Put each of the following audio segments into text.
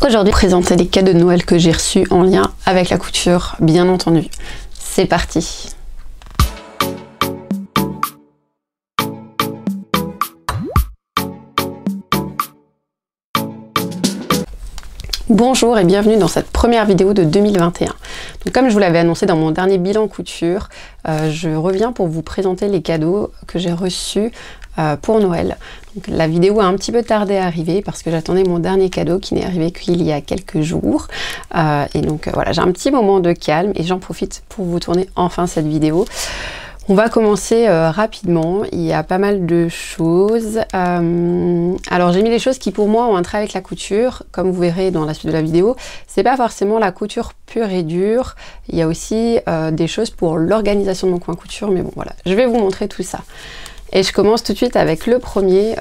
Aujourd'hui, présenter les cadeaux de Noël que j'ai reçus en lien avec la couture, bien entendu. C'est parti! Bonjour et bienvenue dans cette première vidéo de 2021. Donc, comme je vous l'avais annoncé dans mon dernier bilan couture, je reviens pour vous présenter les cadeaux que j'ai reçus pour Noël. Donc, la vidéo a un petit peu tardé à arriver parce que j'attendais mon dernier cadeau qui n'est arrivé qu'il y a quelques jours. Et donc voilà, j'ai un petit moment de calme et j'en profite pour vous tourner enfin cette vidéo. On va commencer rapidement, il y a pas mal de choses. Alors j'ai mis des choses qui pour moi ont un trait avec la couture, comme vous verrez dans la suite de la vidéo. C'est pas forcément la couture pure et dure, il y a aussi des choses pour l'organisation de mon coin couture, mais bon voilà, je vais vous montrer tout ça. Et je commence tout de suite avec le premier,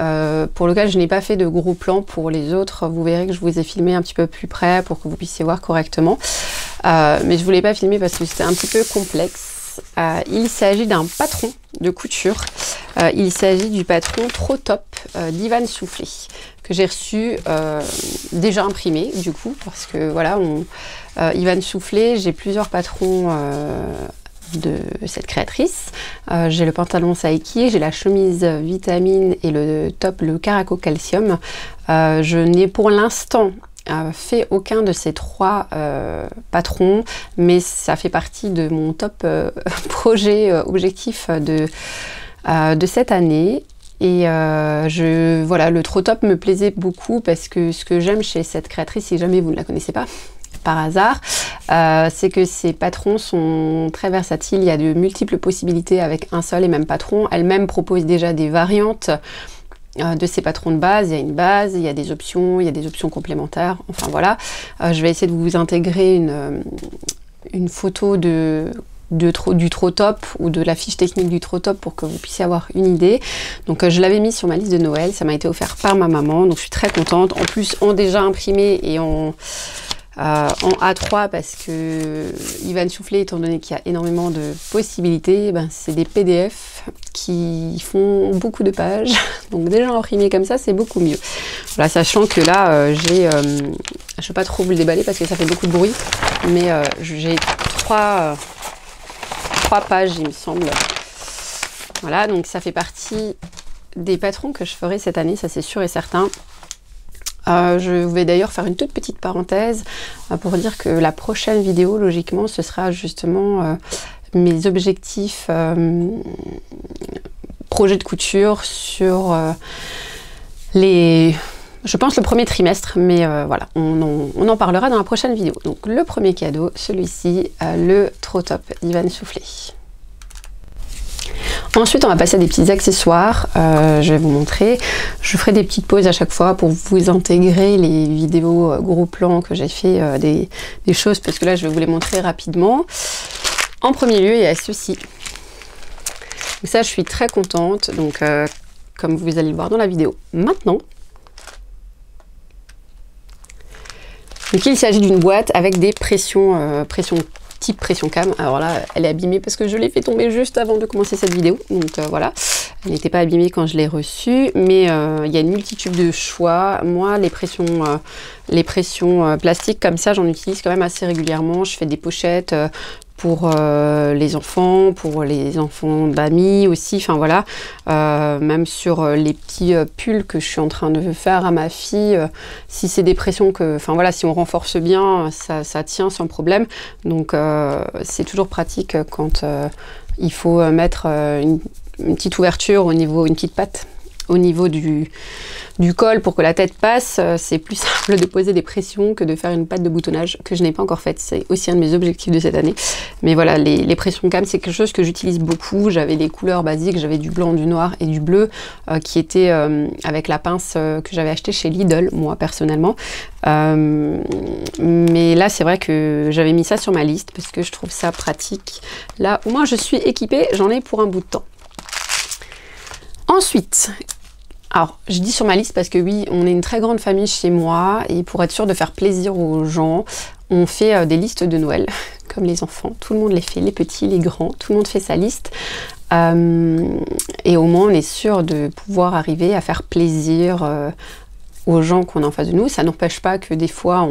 pour lequel je n'ai pas fait de gros plans. Pour les autres, vous verrez que je vous ai filmé un petit peu plus près pour que vous puissiez voir correctement. Mais je ne voulais pas filmer parce que c'était un petit peu complexe. Il s'agit d'un patron de couture. Il s'agit du patron Trop Top d'Ivan Soufflé que j'ai reçu déjà imprimé du coup parce que voilà, Ivan Soufflé, j'ai plusieurs patrons de cette créatrice. J'ai le pantalon Saiki, j'ai la chemise Vitamine et le top le Caraco Calcium. Je n'ai pour l'instant fait aucun de ces trois patrons, mais ça fait partie de mon top projet objectif de cette année. Et voilà, le Trop Top me plaisait beaucoup parce que ce que j'aime chez cette créatrice, si jamais vous ne la connaissez pas par hasard, c'est que ces patrons sont très versatiles. Il y a de multiples possibilités avec un seul et même patron. Elle-même propose déjà des variantes de ces patrons de base. Il y a une base, il y a des options complémentaires, enfin voilà. Je vais essayer de vous intégrer une photo du Trop Top ou de la fiche technique du Trop Top pour que vous puissiez avoir une idée. Donc je l'avais mis sur ma liste de Noël, ça m'a été offert par ma maman, donc je suis très contente. En plus, en déjà imprimé et en A3 parce que Ivan Soufflé, étant donné qu'il y a énormément de possibilités, ben, c'est des PDF qui font beaucoup de pages, donc déjà imprimé comme ça c'est beaucoup mieux. Voilà, sachant que là j'ai, je ne vais pas trop vous le déballer parce que ça fait beaucoup de bruit, mais j'ai trois pages il me semble. Voilà, donc ça fait partie des patrons que je ferai cette année, ça c'est sûr et certain. Je vais d'ailleurs faire une toute petite parenthèse pour dire que la prochaine vidéo, logiquement, ce sera justement mes objectifs projets de couture sur je pense le premier trimestre, mais voilà, on en parlera dans la prochaine vidéo. Donc le premier cadeau, celui-ci, le Trop Top Ivan Soufflé. Ensuite, on va passer à des petits accessoires. Je vais vous montrer. Je ferai des petites pauses à chaque fois pour vous intégrer les vidéos gros plans que j'ai fait des choses, parce que là, je vais vous les montrer rapidement. En premier lieu, il y a ceci. Donc ça, je suis très contente. Donc, comme vous allez le voir dans la vidéo maintenant. Donc, il s'agit d'une boîte avec des type pression cam. Alors là, elle est abîmée parce que je l'ai fait tomber juste avant de commencer cette vidéo. Donc voilà, elle n'était pas abîmée quand je l'ai reçue, mais il y a une multitude de choix. Moi, les pressions plastiques comme ça, j'en utilise quand même assez régulièrement. Je fais des pochettes pour les enfants d'amis aussi, enfin voilà, même sur les petits pulls que je suis en train de faire à ma fille, si c'est des pressions que, enfin voilà, si on renforce bien, ça tient sans problème, donc c'est toujours pratique quand il faut mettre une petite ouverture au niveau, une petite patte au niveau du col pour que la tête passe. C'est plus simple de poser des pressions que de faire une patte de boutonnage que je n'ai pas encore faite. C'est aussi un de mes objectifs de cette année. Mais voilà, les pressions cam, c'est quelque chose que j'utilise beaucoup. J'avais des couleurs basiques, j'avais du blanc, du noir et du bleu qui étaient avec la pince que j'avais acheté chez Lidl, moi personnellement. Mais là, c'est vrai que j'avais mis ça sur ma liste parce que je trouve ça pratique. Là, au moins je suis équipée, j'en ai pour un bout de temps. Ensuite, alors je dis sur ma liste parce que oui, on est une très grande famille chez moi et pour être sûr de faire plaisir aux gens, on fait des listes de Noël, comme les enfants. Tout le monde les fait, les petits, les grands, tout le monde fait sa liste. Et au moins on est sûr de pouvoir arriver à faire plaisir aux gens qu'on a en face de nous. Ça n'empêche pas que des fois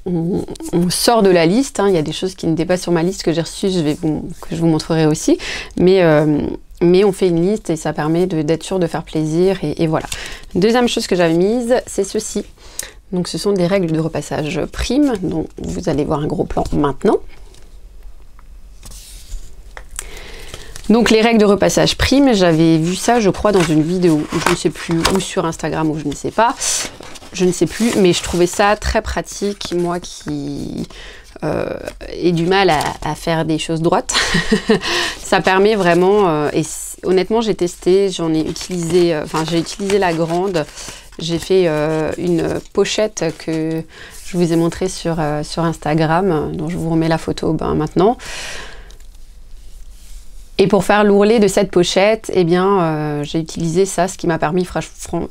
on sort de la liste, hein. Il y a des choses qui n'étaient pas sur ma liste que j'ai reçues, que je vous montrerai aussi, mais on fait une liste et ça permet d'être sûr de faire plaisir, et voilà. Deuxième chose que j'avais mise, c'est ceci. Donc ce sont des règles de repassage prime, dont vous allez voir un gros plan maintenant. Donc les règles de repassage prime, j'avais vu ça je crois dans une vidéo, je ne sais plus, ou sur Instagram, ou je ne sais pas. Je ne sais plus, mais je trouvais ça très pratique, moi qui ai du mal à faire des choses droites. Ça permet vraiment, et honnêtement j'ai testé, j'en ai utilisé, j'ai utilisé la grande, j'ai fait une pochette que je vous ai montrée sur Instagram, dont je vous remets la photo maintenant. Et pour faire l'ourlet de cette pochette, eh bien, j'ai utilisé ça, ce qui m'a permis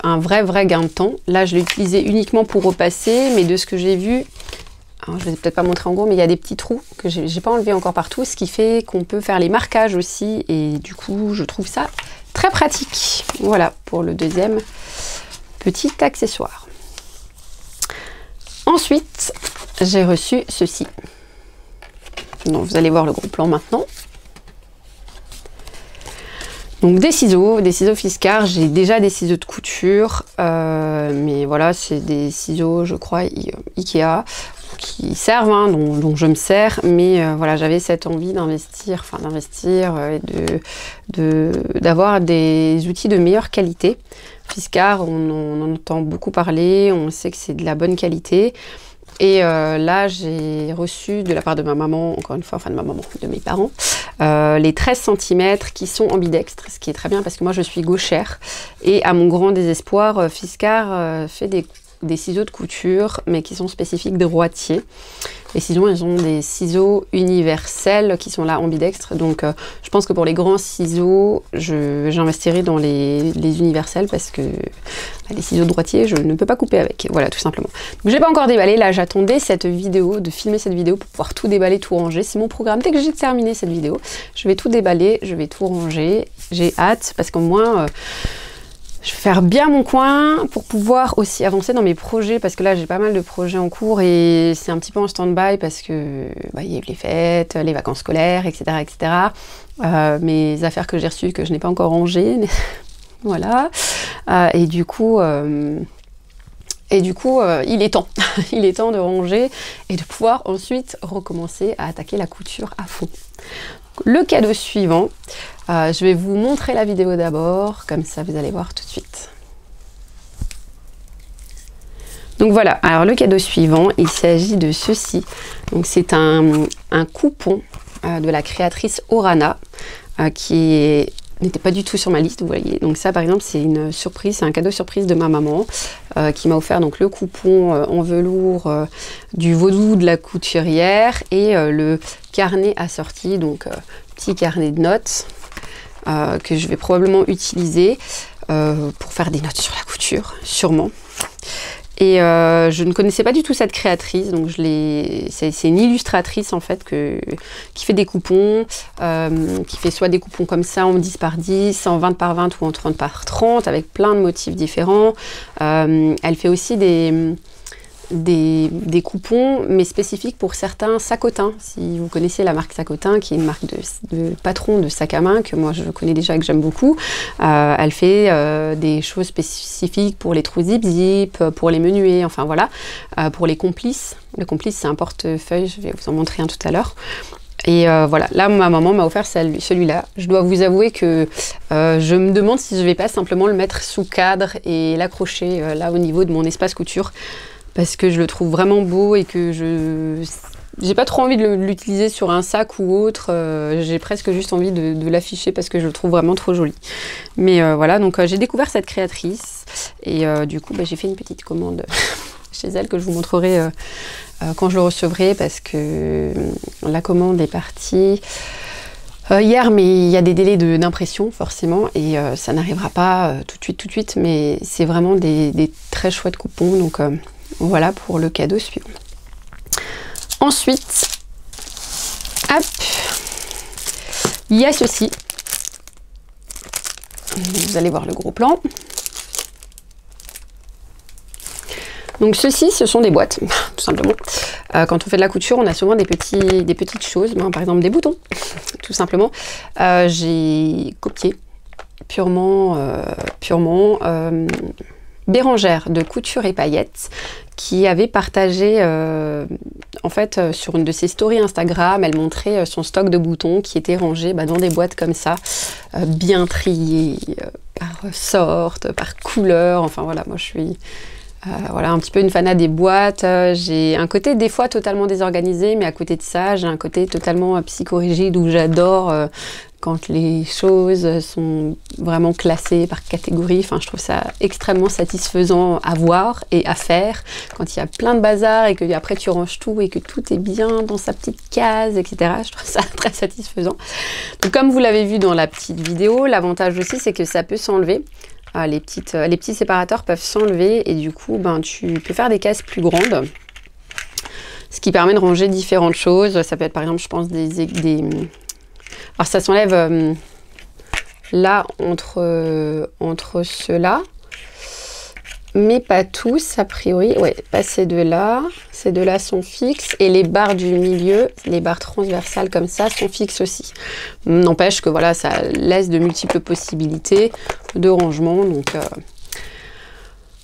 un vrai gain de temps. Là, je l'ai utilisé uniquement pour repasser, mais de ce que j'ai vu, alors, je ne vais peut-être pas montrer en gros, mais il y a des petits trous que j'ai pas enlevés encore partout, ce qui fait qu'on peut faire les marquages aussi, et du coup, je trouve ça très pratique. Voilà, pour le deuxième petit accessoire. Ensuite, j'ai reçu ceci. Donc, vous allez voir le gros plan maintenant. Donc des ciseaux Fiskars, j'ai déjà des ciseaux de couture, mais voilà, c'est des ciseaux, je crois, Ikea, qui servent, hein, dont je me sers, mais voilà, j'avais cette envie d'investir, et d'avoir des outils de meilleure qualité. Fiskars, on en entend beaucoup parler, on sait que c'est de la bonne qualité. Et là, j'ai reçu de la part de ma maman, encore une fois, de mes parents, les 13 cm qui sont ambidextres, ce qui est très bien parce que moi je suis gauchère. Et à mon grand désespoir, Fiskars fait des ciseaux de couture, mais qui sont spécifiques droitiers. Et sinon, ils ont des ciseaux universels qui sont là ambidextres. Donc, je pense que pour les grands ciseaux, j'investirai dans les universels parce que les ciseaux droitiers, je ne peux pas couper avec. Voilà, tout simplement. Donc, j'ai pas encore déballé. Là, j'attendais cette vidéo, de filmer cette vidéo pour pouvoir tout déballer, tout ranger. C'est mon programme. Dès que j'ai terminé cette vidéo, je vais tout déballer, je vais tout ranger. J'ai hâte parce qu'au moins... je vais faire bien mon coin pour pouvoir aussi avancer dans mes projets, parce que là j'ai pas mal de projets en cours et c'est un petit peu en stand-by parce que il y a eu les fêtes, les vacances scolaires, etc. Mes affaires que j'ai reçues que je n'ai pas encore rangées, voilà. Et du coup, il est temps. Il est temps de ranger et de pouvoir ensuite recommencer à attaquer la couture à fond. Le cadeau suivant, je vais vous montrer la vidéo d'abord, comme ça vous allez voir tout de suite. Donc voilà, alors le cadeau suivant, il s'agit de ceci. Donc c'est un coupon de la créatrice Orana, qui n'était pas du tout sur ma liste, vous voyez. Donc ça par exemple c'est une surprise, c'est un cadeau surprise de ma maman qui m'a offert donc le coupon en velours du vaudou de la couturière et le carnet assorti, donc petit carnet de notes que je vais probablement utiliser pour faire des notes sur la couture, sûrement. Et je ne connaissais pas du tout cette créatrice, donc c'est une illustratrice en fait qui fait des coupons, qui fait soit des coupons comme ça en 10 par 10, en 20 par 20 ou en 30 par 30 avec plein de motifs différents. Elle fait aussi des coupons mais spécifiques pour certains sacotins, si vous connaissez la marque Sacotin qui est une marque de patron de sac à main que moi je connais déjà et que j'aime beaucoup. Elle fait des choses spécifiques pour les trous zip pour les menuets, enfin voilà, pour les complices. Le complice c'est un portefeuille, je vais vous en montrer un tout à l'heure. Et voilà, là ma maman m'a offert celui-là. Je dois vous avouer que je me demande si je vais pas simplement le mettre sous cadre et l'accrocher là au niveau de mon espace couture, parce que je le trouve vraiment beau et que j'ai pas trop envie de l'utiliser sur un sac ou autre. J'ai presque juste envie de l'afficher parce que je le trouve vraiment trop joli. Mais voilà, donc j'ai découvert cette créatrice et du coup j'ai fait une petite commande chez elle que je vous montrerai quand je le recevrai, parce que la commande est partie hier, mais il y a des délais d'impression forcément et ça n'arrivera pas tout de suite, mais c'est vraiment des très chouettes coupons, donc voilà pour le cadeau suivant. Ensuite, hop, il y a ceci. Vous allez voir le gros plan. Donc ceci, ce sont des boîtes, tout simplement. Quand on fait de la couture, on a souvent des petites choses, par exemple des boutons, tout simplement. J'ai copié purement Bérangère de Couture et Paillettes qui avait partagé en fait sur une de ses stories Instagram, elle montrait son stock de boutons qui était rangé dans des boîtes comme ça, bien triés par sorte, par couleur, enfin voilà, moi je suis voilà, un petit peu une fanat des boîtes. J'ai un côté des fois totalement désorganisé, mais à côté de ça, j'ai un côté totalement psychorigide où j'adore quand les choses sont vraiment classées par catégorie. Enfin, je trouve ça extrêmement satisfaisant à voir et à faire. Quand il y a plein de bazar et que après tu ranges tout et que tout est bien dans sa petite case, etc. Je trouve ça très satisfaisant. Donc, comme vous l'avez vu dans la petite vidéo, l'avantage aussi, c'est que ça peut s'enlever. Les petits séparateurs peuvent s'enlever et du coup, tu peux faire des cases plus grandes. Ce qui permet de ranger différentes choses. Ça peut être par exemple, je pense, alors ça s'enlève là entre ceux-là. Mais pas tous, a priori. Ouais, pas ces deux-là. Ces deux-là sont fixes. Et les barres du milieu, les barres transversales comme ça, sont fixes aussi. N'empêche que voilà, ça laisse de multiples possibilités de rangement. Donc,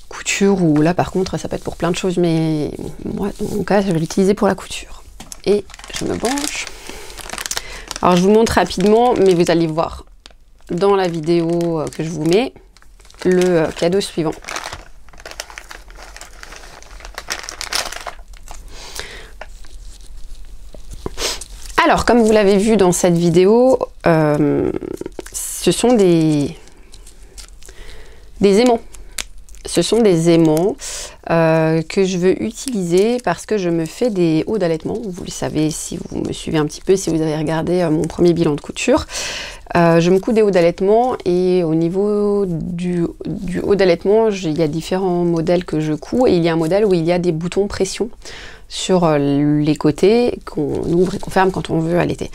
couture, ou là par contre, ça peut être pour plein de choses. Mais moi, dans mon cas, je vais l'utiliser pour la couture. Et je me penche. Alors, je vous montre rapidement, mais vous allez voir dans la vidéo que je vous mets le cadeau suivant. Alors, comme vous l'avez vu dans cette vidéo, ce sont des aimants. Ce sont des aimants que je veux utiliser parce que je me fais des hauts d'allaitement. Vous le savez si vous me suivez un petit peu, si vous avez regardé mon premier bilan de couture. Je me couds des hauts d'allaitement et au niveau du haut d'allaitement, il y a différents modèles que je couds et il y a un modèle où il y a des boutons pression sur les côtés qu'on ouvre et qu'on ferme quand on veut allaiter.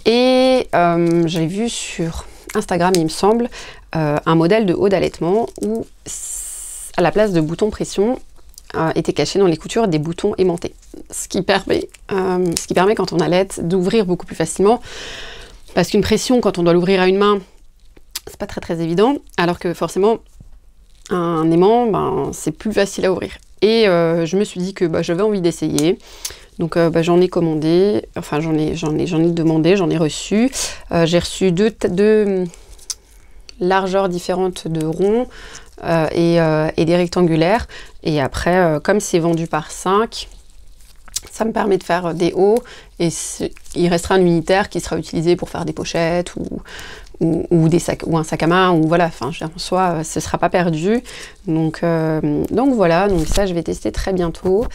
Et j'ai vu sur Instagram, il me semble, un modèle de haut d'allaitement où à la place de boutons pression étaient cachés dans les coutures des boutons aimantés. Ce qui permet quand on allaite d'ouvrir beaucoup plus facilement. Parce qu'une pression, quand on doit l'ouvrir à une main, c'est pas très évident. Alors que forcément, un aimant, c'est plus facile à ouvrir. Et je me suis dit que j'avais envie d'essayer. Donc j'en ai commandé, enfin j'en ai demandé, j'en ai reçu. J'ai reçu deux largeurs différentes de ronds et des rectangulaires. Et après, comme c'est vendu par 5, ça me permet de faire des hauts. Et il restera un unitaire qui sera utilisé pour faire des pochettes ou des sacs, ou un sac à main, ou voilà, enfin en soi ce sera pas perdu. Donc voilà, donc ça je vais tester très bientôt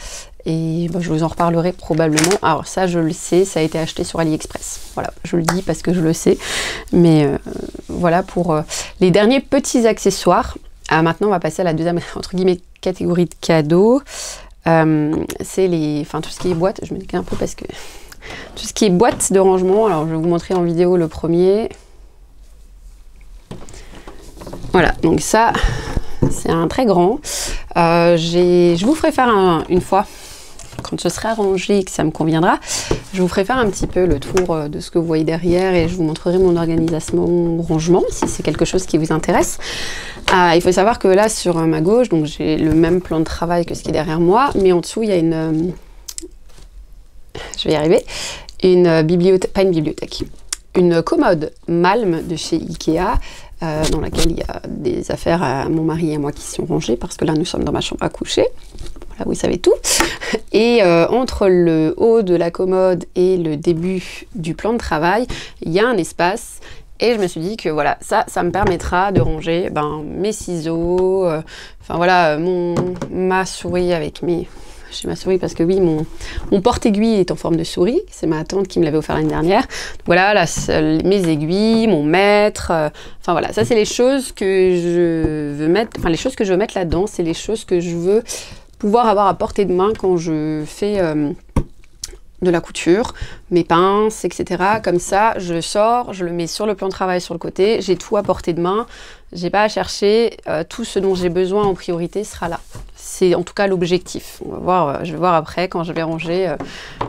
et je vous en reparlerai probablement. Alors ça je le sais, ça a été acheté sur AliExpress, voilà, je le dis parce que je le sais, mais voilà pour les derniers petits accessoires. Maintenant on va passer à la deuxième entre guillemets catégorie de cadeaux. C'est tout ce qui est boîte, je me décale un peu parce que tout ce qui est boîte de rangement. Alors je vais vous montrer en vidéo le premier. Voilà, donc ça, c'est un très grand. Je vous ferai faire une fois, quand ce sera rangé et que ça me conviendra, je vous ferai faire un petit peu le tour de ce que vous voyez derrière et je vous montrerai mon organisation rangement, si c'est quelque chose qui vous intéresse. Il faut savoir que là, sur ma gauche, donc j'ai le même plan de travail que ce qui est derrière moi, mais en dessous, il y a une... je vais y arriver. Une bibliothèque, pas une bibliothèque, une commode Malm de chez Ikea, dans laquelle il y a des affaires à mon mari et à moi qui sont rangées, parce que là nous sommes dans ma chambre à coucher, voilà, vous savez tout. Et entre le haut de la commode et le début du plan de travail, il y a un espace, et je me suis dit que voilà, ça me permettra de ranger mes ciseaux, enfin voilà, ma souris avec j'ai ma souris parce que oui, mon porte-aiguille est en forme de souris. C'est ma tante qui me l'avait offert l'année dernière. Donc voilà, là, mes aiguilles, mon mètre. Enfin voilà, ça c'est les choses que je veux mettre. Enfin les choses que je veux mettre là-dedans, c'est les choses que je veux pouvoir avoir à portée de main quand je fais de la couture, mes pinces, etc. Comme ça, je le sors, je le mets sur le plan de travail sur le côté, j'ai tout à portée de main, j'ai pas à chercher, tout ce dont j'ai besoin en priorité sera là. C'est en tout cas l'objectif. On va voir, je vais voir après quand je vais ranger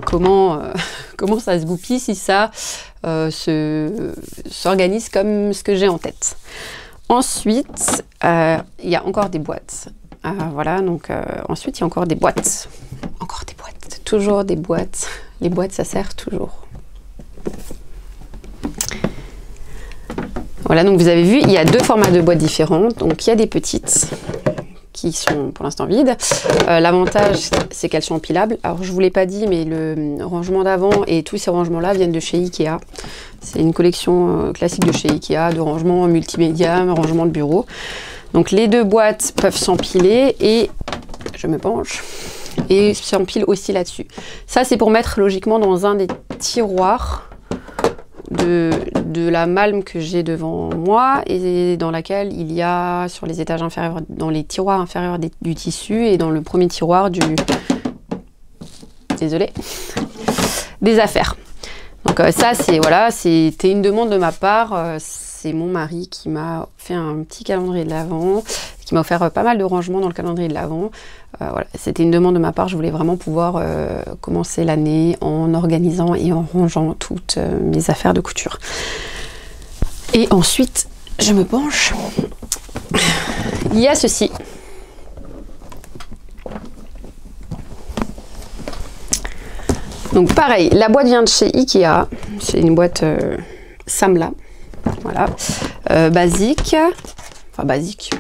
comment ça se goupille, si ça s'organise comme ce que j'ai en tête. Ensuite, il y a encore des boîtes. Voilà, donc ensuite il y a encore des boîtes. Encore des boîtes. Toujours des boîtes. Les boîtes, ça sert toujours. Voilà, donc vous avez vu, il y a deux formats de boîtes différentes. Donc il y a des petites qui sont pour l'instant vides. L'avantage, c'est qu'elles sont empilables. Alors je ne vous l'ai pas dit, mais le rangement d'avant et tous ces rangements-là viennent de chez Ikea. C'est une collection classique de chez Ikea, de rangement multimédia, rangement de bureau. Donc les deux boîtes peuvent s'empiler et je me penche. Et s'empile aussi là-dessus. Ça, c'est pour mettre logiquement dans un des tiroirs de la malme que j'ai devant moi et dans laquelle il y a sur les étages inférieurs, dans les tiroirs inférieurs du tissu et dans le premier tiroir des affaires. Donc ça, c'est voilà, c'était une demande de ma part. C'est mon mari qui m'a fait un petit calendrier de l'Avent, qui m'a offert pas mal de rangements dans le calendrier de l'Avent. Voilà, c'était une demande de ma part, je voulais vraiment pouvoir commencer l'année en organisant et en rangeant toutes mes affaires de couture. Et ensuite, je me penche. Il y a ceci. Donc pareil, la boîte vient de chez Ikea, c'est une boîte Samla, voilà, basique, enfin basique,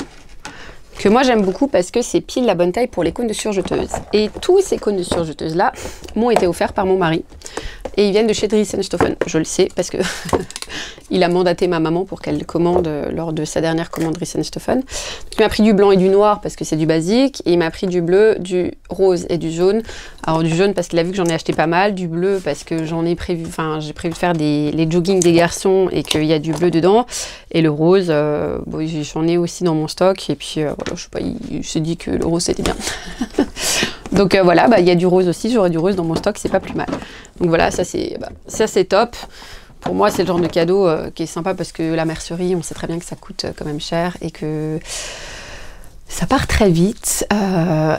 que moi j'aime beaucoup parce que c'est pile la bonne taille pour les cônes de surjeteuse. Et tous ces cônes de surjeteuse là m'ont été offerts par mon mari. Et ils viennent de chez Dries & Stoffen, je le sais parce que il a mandaté ma maman pour qu'elle commande lors de sa dernière commande Dries & Stoffen. Il m'a pris du blanc et du noir parce que c'est du basique, et il m'a pris du bleu, du rose et du jaune. Alors du jaune parce qu'il a vu que j'en ai acheté pas mal, du bleu parce que j'en ai prévu, enfin j'ai prévu de faire les joggings des garçons et qu'il y a du bleu dedans, et le rose, bon, j'en ai aussi dans mon stock, et puis voilà, je sais pas, il s'est dit que le rose c'était bien. Donc voilà, bah, il y a du rose aussi, j'aurai du rose dans mon stock, c'est pas plus mal. Donc voilà, ça c'est top. Pour moi, c'est le genre de cadeau qui est sympa parce que la mercerie, on sait très bien que ça coûte quand même cher et que ça part très vite.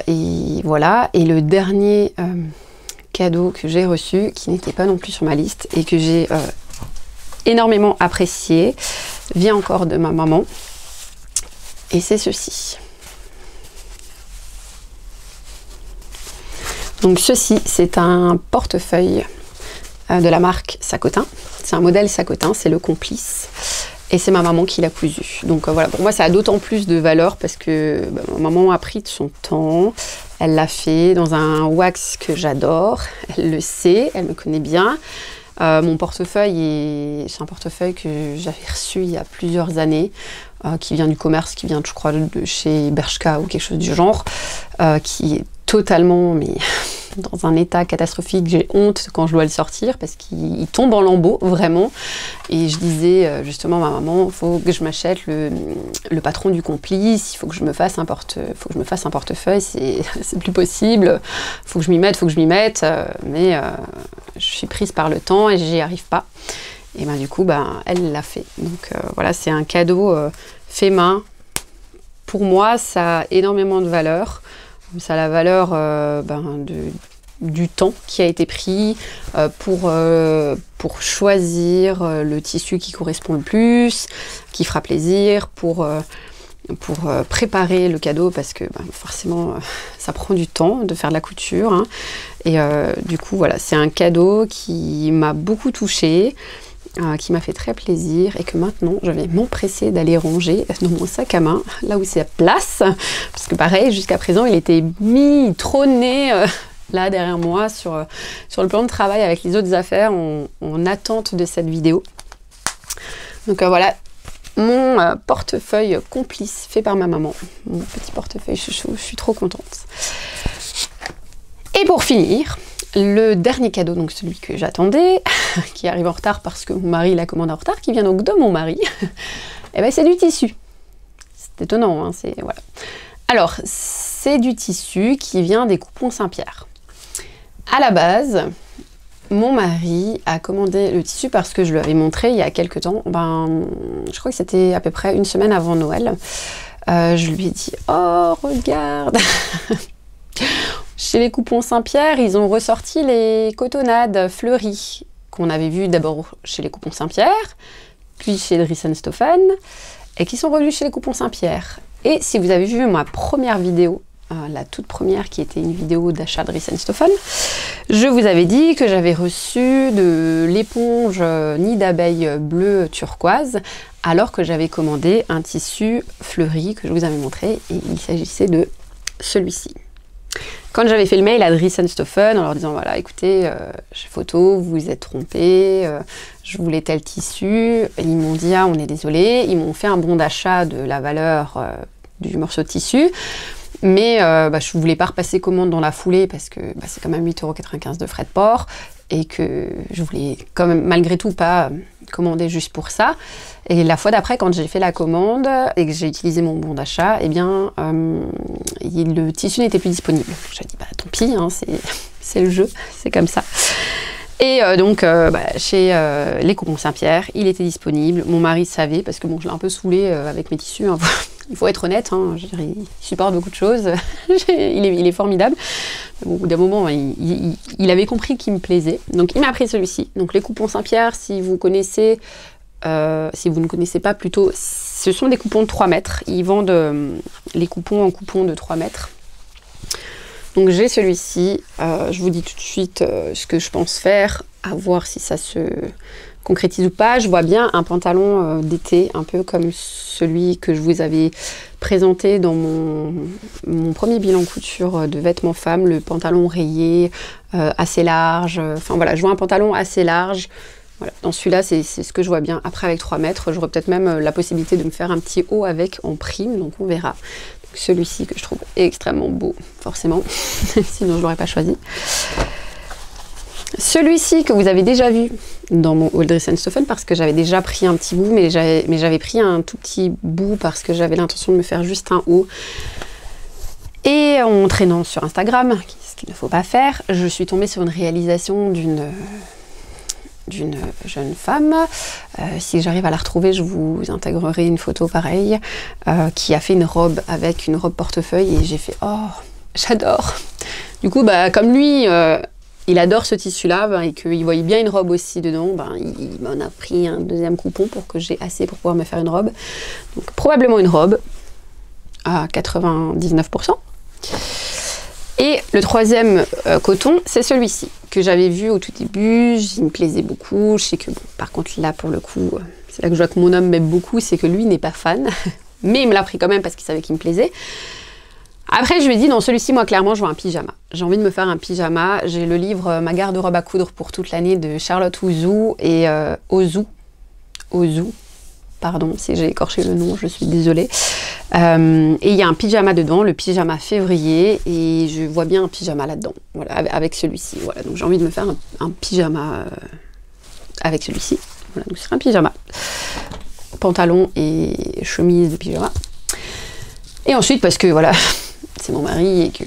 Et voilà. Et le dernier cadeau que j'ai reçu, qui n'était pas non plus sur ma liste et que j'ai énormément apprécié, vient encore de ma maman. Et c'est ceci. Donc ceci, c'est un portefeuille de la marque Sacotin. C'est un modèle Sacotin, c'est le Complice. Et c'est ma maman qui l'a cousu. Donc voilà, pour moi ça a d'autant plus de valeur parce que ma maman a pris de son temps. Elle l'a fait dans un wax que j'adore. Elle le sait, elle me connaît bien. Mon portefeuille, c'est un portefeuille que j'avais reçu il y a plusieurs années, qui vient du commerce, qui vient je crois de chez Bershka ou quelque chose du genre, qui est totalement mais dans un état catastrophique. J'ai honte quand je dois le sortir parce qu'il tombe en lambeaux vraiment. Et je disais justement à ma maman, il faut que je m'achète le patron du Complice, il faut que je me fasse un portefeuille, c'est plus possible, faut que je m'y mette, mais je suis prise par le temps et j'y arrive pas. Et ben du coup elle l'a fait. Donc voilà, c'est un cadeau fait main. Pour moi, ça a énormément de valeur. Ça a la valeur du temps qui a été pris pour choisir le tissu qui correspond le plus, qui fera plaisir, pour préparer le cadeau, parce que forcément ça prend du temps de faire de la couture, hein. Et du coup voilà, c'est un cadeau qui m'a beaucoup touchée, qui m'a fait très plaisir, et que maintenant je vais m'empresser d'aller ranger dans mon sac à main, là où c'est à place, parce que pareil, jusqu'à présent il était trôné là derrière moi sur le plan de travail avec les autres affaires en attente de cette vidéo. Donc voilà, mon portefeuille Complice fait par ma maman, mon petit portefeuille chouchou, je suis trop contente. Et pour finir, le dernier cadeau, donc celui que j'attendais, qui arrive en retard parce que mon mari la commande en retard, qui vient donc de mon mari, et ben c'est du tissu. C'est étonnant, hein, voilà. Alors, c'est du tissu qui vient des Coupons Saint-Pierre. À la base, mon mari a commandé le tissu parce que je lui avais montré il y a quelques temps, je crois que c'était à peu près une semaine avant Noël. Je lui ai dit « Oh, regarde !» Chez les Coupons Saint-Pierre, ils ont ressorti les cotonnades fleuries qu'on avait vues d'abord chez les Coupons Saint-Pierre, puis chez Dries & Stoffen, et qui sont revenus chez les Coupons Saint-Pierre. Et si vous avez vu ma première vidéo, la toute première qui était une vidéo d'achat de Dries & Stoffen, je vous avais dit que j'avais reçu de l'éponge nid d'abeille bleu turquoise, alors que j'avais commandé un tissu fleuri que je vous avais montré, et il s'agissait de celui-ci. Quand j'avais fait le mail à Dries & Stoffen en leur disant voilà écoutez, j'ai photo, vous vous êtes trompé, je voulais tel tissu, ils m'ont dit ah on est désolé, ils m'ont fait un bon d'achat de la valeur du morceau de tissu, mais je ne voulais pas repasser commande dans la foulée parce que c'est quand même 8,95 € de frais de port et que je voulais quand même malgré tout pas commander juste pour ça. Et la fois d'après, quand j'ai fait la commande et que j'ai utilisé mon bon d'achat, eh bien, le tissu n'était plus disponible. J'ai dit, tant pis, hein, c'est le jeu, c'est comme ça. Et chez les Coupons Saint-Pierre, il était disponible. Mon mari savait, parce que bon, je l'ai un peu saoulé avec mes tissus. Hein. Il faut être honnête, hein, je veux dire, il supporte beaucoup de choses. il est formidable. Bon, au bout d'un moment, il avait compris qu'il me plaisait. Donc, il m'a pris celui-ci. Donc, les Coupons Saint-Pierre, si vous connaissez... si vous ne connaissez pas plutôt, ce sont des coupons de 3 mètres. Ils vendent les coupons en coupons de 3 mètres. Donc j'ai celui-ci. Je vous dis tout de suite ce que je pense faire, à voir si ça se concrétise ou pas. Je vois bien un pantalon d'été, un peu comme celui que je vous avais présenté dans mon premier bilan couture de vêtements femmes, le pantalon rayé, assez large. Enfin voilà, je vois un pantalon assez large. Voilà. Dans celui-là, c'est ce que je vois bien. Après, avec 3 mètres, j'aurai peut-être même la possibilité de me faire un petit haut avec en prime, donc on verra. Celui-ci que je trouve extrêmement beau, forcément, sinon je ne l'aurais pas choisi. Celui-ci que vous avez déjà vu dans mon haul Dries & Stoffen, parce que j'avais déjà pris un petit bout, mais j'avais pris un tout petit bout parce que j'avais l'intention de me faire juste un haut. Et en traînant sur Instagram, ce qu'il ne faut pas faire, je suis tombée sur une réalisation d'une jeune femme, si j'arrive à la retrouver, je vous intégrerai une photo pareille, qui a fait une robe avec une robe portefeuille et j'ai fait « Oh, j'adore !» Du coup, comme lui, il adore ce tissu-là et qu'il voyait bien une robe aussi dedans, il m'en a pris un deuxième coupon pour que j'ai assez pour pouvoir me faire une robe. Donc probablement une robe à 99%. Et le troisième coton, c'est celui-ci, que j'avais vu au tout début, il me plaisait beaucoup. Je sais que, bon, par contre, là, pour le coup, c'est là que je vois que mon homme m'aime beaucoup, c'est que lui n'est pas fan, mais il me l'a pris quand même parce qu'il savait qu'il me plaisait. Après, je lui ai dit, non, celui-ci, moi, clairement, je veux un pyjama. J'ai envie de me faire un pyjama. J'ai le livre Ma garde-robe à coudre pour toute l'année de Charlotte Ouzou et Ouzou. Pardon si j'ai écorché le nom, je suis désolée. Et il y a un pyjama dedans, le pyjama février, et je vois bien un pyjama là-dedans, voilà, avec celui-ci. Voilà, donc j'ai envie de me faire un pyjama avec celui-ci. Voilà, donc c'est un pyjama. Pantalon et chemise de pyjama. Et ensuite, parce que voilà, c'est mon mari et que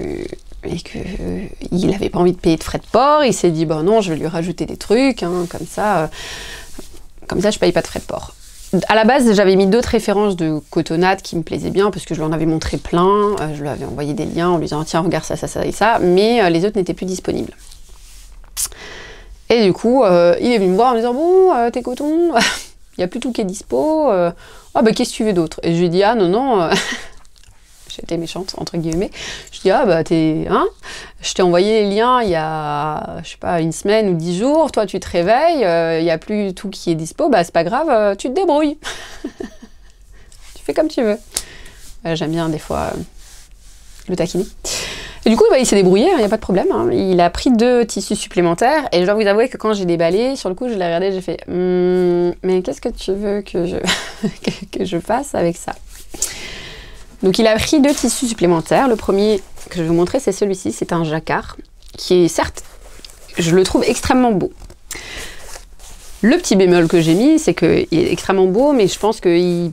il n'avait pas envie de payer de frais de port, il s'est dit, non, je vais lui rajouter des trucs, hein, comme ça je paye pas de frais de port. À la base, j'avais mis d'autres références de cotonnades qui me plaisaient bien parce que je lui en avais montré plein. Je lui avais envoyé des liens en lui disant tiens, regarde ça, ça, ça et ça. Mais les autres n'étaient plus disponibles. Et du coup, il est venu me voir en me disant bon, tes cotons, il n'y a plus tout qui est dispo. Qu'est-ce que tu veux d'autre? Et je lui ai dit ah non. J'étais méchante, entre guillemets. Je dis, je t'ai envoyé les liens il y a, je sais pas, une semaine ou 10 jours. Toi, tu te réveilles, il n'y a plus tout qui est dispo. C'est pas grave, tu te débrouilles. Tu fais comme tu veux. J'aime bien, des fois, le taquiner. Et du coup, il s'est débrouillé, il n'y a pas de problème. Hein. Il a pris 2 tissus supplémentaires. Et je dois vous avouer que quand j'ai déballé, sur le coup, je l'ai regardé, j'ai fait, mais qu'est-ce que tu veux que je fasse avec ça? Donc il a pris 2 tissus supplémentaires. Le premier que je vais vous montrer, c'est celui-ci. C'est un jacquard qui est, certes, je le trouve extrêmement beau. Le petit bémol que j'ai mis, c'est qu'il est extrêmement beau, mais je pense que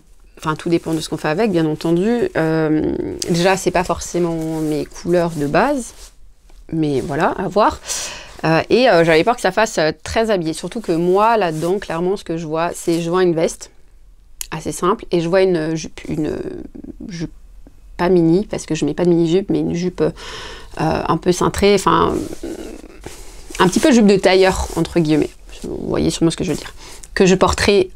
tout dépend de ce qu'on fait avec, bien entendu. Déjà, c'est pas forcément mes couleurs de base, mais voilà, à voir. J'avais peur que ça fasse très habillé. Surtout que moi, là-dedans, clairement, ce que je vois une veste assez simple et je vois une jupe pas mini, parce que je mets pas de mini-jupe, mais une jupe un peu cintrée, enfin, un petit peu jupe de tailleur, entre guillemets. Vous voyez sûrement ce que je veux dire. Que je porterai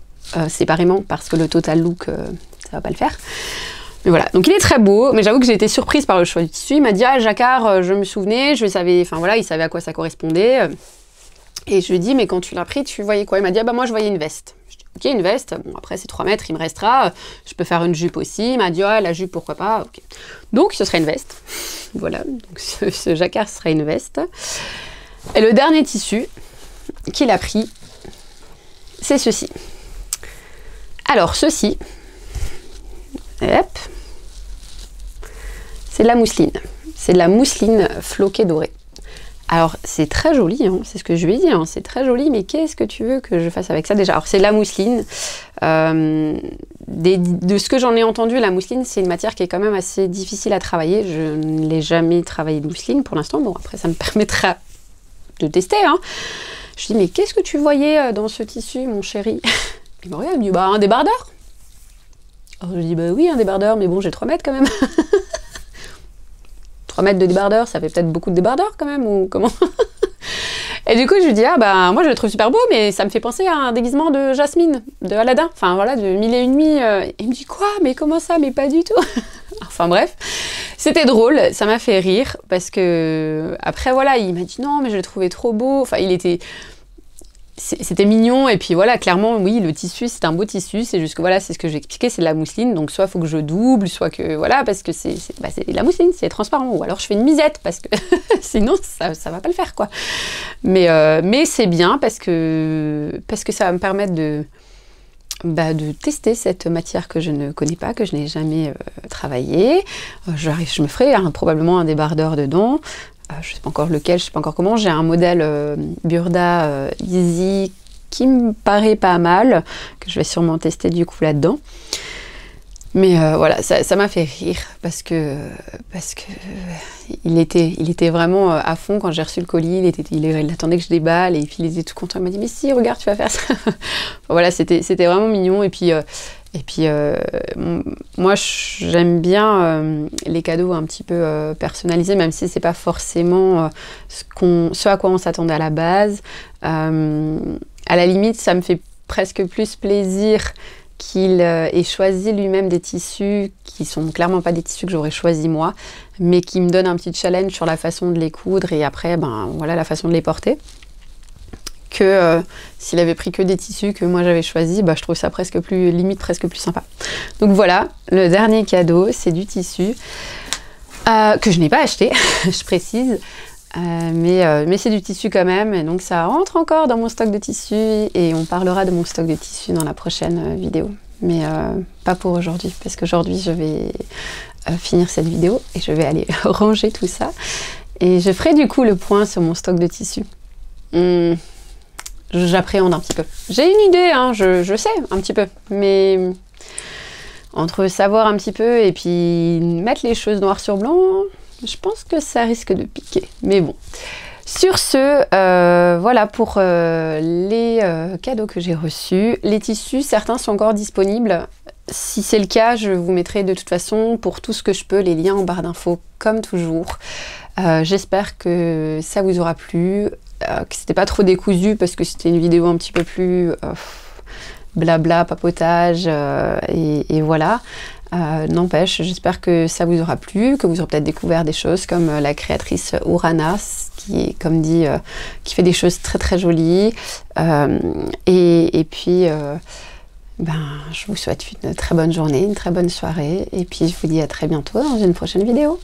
séparément, parce que le total look, ça va pas le faire. Mais voilà, donc il est très beau, mais j'avoue que j'ai été surprise par le choix du tissu. Il m'a dit, ah Jacquard, je me souvenais, je savais, enfin voilà, il savait à quoi ça correspondait. Et je lui ai dit, mais quand tu l'as pris, tu voyais quoi? Il m'a dit, ah bah moi je voyais une veste. Je dis, ok, une veste, bon après c'est 3 mètres, il me restera, je peux faire une jupe aussi. Il m'a dit, ah la jupe pourquoi pas, ok. Donc ce serait une veste, voilà, donc ce Jacquard serait une veste. Et le dernier tissu qu'il a pris, c'est ceci. Alors ceci, hop, c'est de la mousseline. C'est de la mousseline floquée dorée. Alors, c'est très joli, hein, c'est ce que je lui ai dit, hein, c'est très joli, mais qu'est-ce que tu veux que je fasse avec ça déjà? Alors, c'est de la mousseline. De ce que j'en ai entendu, la mousseline, c'est une matière qui est quand même assez difficile à travailler. Je ne l'ai jamais travaillé de mousseline pour l'instant. Bon, après, ça me permettra de tester. Hein. Je dis, mais qu'est-ce que tu voyais dans ce tissu, mon chéri? Il me regarde, il me dit, bah, un débardeur. Alors, je dis, bah oui, un débardeur, mais bon, j'ai 3 mètres quand même. 3 mètres de débardeur, ça fait peut-être beaucoup de débardeurs quand même, ou comment? Et du coup, je lui dis, ah bah, moi je le trouve super beau, mais ça me fait penser à un déguisement de Jasmine, de Aladdin, enfin voilà, de 1001 nuits. Il me dit, quoi? Mais comment ça? Mais pas du tout. Enfin bref, c'était drôle, ça m'a fait rire, parce que, après voilà, il m'a dit, non, mais je le trouvais trop beau, enfin il était... C'était mignon, et puis voilà, clairement, oui, le tissu, c'est un beau tissu, c'est juste que voilà, c'est ce que j'ai expliqué, c'est de la mousseline, donc soit il faut que je double, soit que, voilà, parce que c'est de la mousseline, c'est transparent, ou alors je fais une misette, parce que sinon, ça va pas le faire, quoi. Mais c'est bien, parce que ça va me permettre de tester cette matière que je ne connais pas, que je n'ai jamais travaillée. Je me ferai probablement un débardeur dedans. Je ne sais pas encore lequel, je ne sais pas encore comment. J'ai un modèle Burda Easy qui me paraît pas mal, que je vais sûrement tester du coup là-dedans. Mais voilà, ça m'a fait rire parce que il était vraiment à fond quand j'ai reçu le colis. Il attendait que je déballe et puis il était tout content. Il m'a dit, mais si, regarde, tu vas faire ça. Voilà, c'était vraiment mignon. Et puis moi, j'aime bien les cadeaux un petit peu personnalisés, même si c'est pas forcément ce à quoi on s'attendait à la base. À la limite, ça me fait presque plus plaisir qu'il ait choisi lui-même des tissus qui sont clairement pas des tissus que j'aurais choisi moi, mais qui me donnent un petit challenge sur la façon de les coudre et après, ben voilà, la façon de les porter. Que s'il avait pris que des tissus que moi j'avais choisi, bah, je trouve ça presque plus sympa. Donc voilà, le dernier cadeau, c'est du tissu que je n'ai pas acheté, je précise, mais c'est du tissu quand même, et donc ça rentre encore dans mon stock de tissus, et on parlera de mon stock de tissus dans la prochaine vidéo, mais pas pour aujourd'hui, parce qu'aujourd'hui je vais finir cette vidéo, et je vais aller ranger tout ça, et je ferai du coup le point sur mon stock de tissus. J'appréhende un petit peu. J'ai une idée, hein, je sais un petit peu, mais entre savoir un petit peu et puis mettre les choses noir sur blanc, je pense que ça risque de piquer. Mais bon. Sur ce, voilà pour les cadeaux que j'ai reçus. Les tissus, certains sont encore disponibles. Si c'est le cas, je vous mettrai de toute façon, pour tout ce que je peux, les liens en barre d'infos, comme toujours. J'espère que ça vous aura plu. Que c'était pas trop décousu parce que c'était une vidéo un petit peu plus blabla, papotage et voilà. N'empêche, j'espère que ça vous aura plu, que vous aurez peut-être découvert des choses comme la créatrice Urana, qui est, comme dit, qui fait des choses très très jolies. Et puis, je vous souhaite une très bonne journée, une très bonne soirée, et puis je vous dis à très bientôt dans une prochaine vidéo.